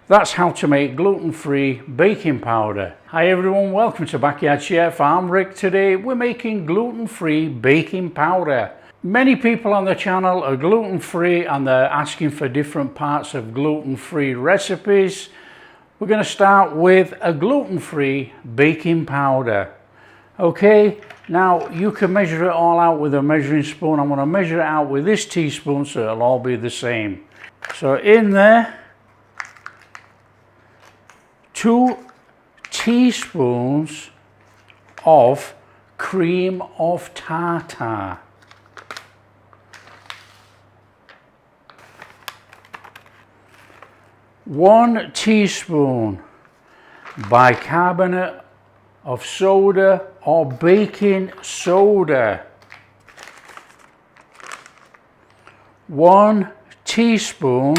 That's how to make gluten-free baking powder. Hi everyone, welcome to Backyard Chef. I'm Rick. Today we're making gluten-free baking powder. Many people on the channel are gluten-free and they're asking for different parts of gluten-free recipes. We're going to start with a gluten-free baking powder. Okay, now you can measure it all out with a measuring spoon. I'm going to measure it out with this teaspoon so it'll all be the same. So in there, 2 teaspoons of cream of tartar. 1 teaspoon bicarbonate of soda or baking soda. 1 teaspoon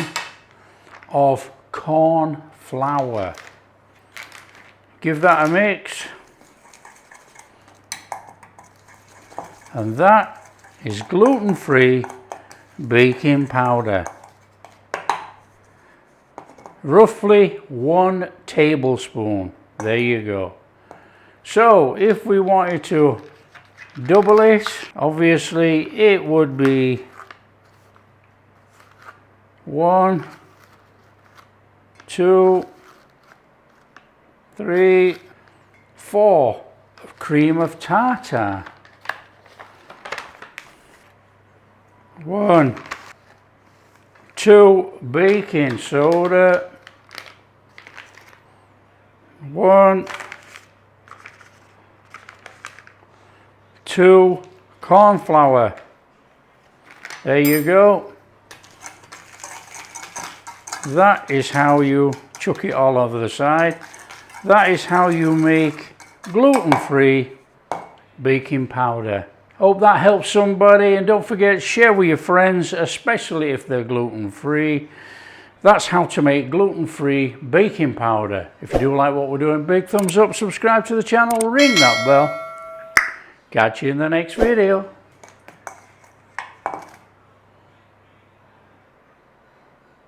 of corn flour. Give that a mix, and that is gluten-free baking powder. Roughly 1 tablespoon. There you go. So if we wanted to double it, obviously it would be 1, 2, 3, 4 of cream of tartar. 1, 2 baking soda. 1, 2 corn flour. There you go. That is how you chuck it all over the side. That is how you make gluten-free baking powder. Hope that helps somebody, and don't forget, share with your friends, especially if they're gluten-free. That's how to make gluten-free baking powder. If you do like what we're doing, big thumbs up, subscribe to the channel, ring that bell. Catch you in the next video.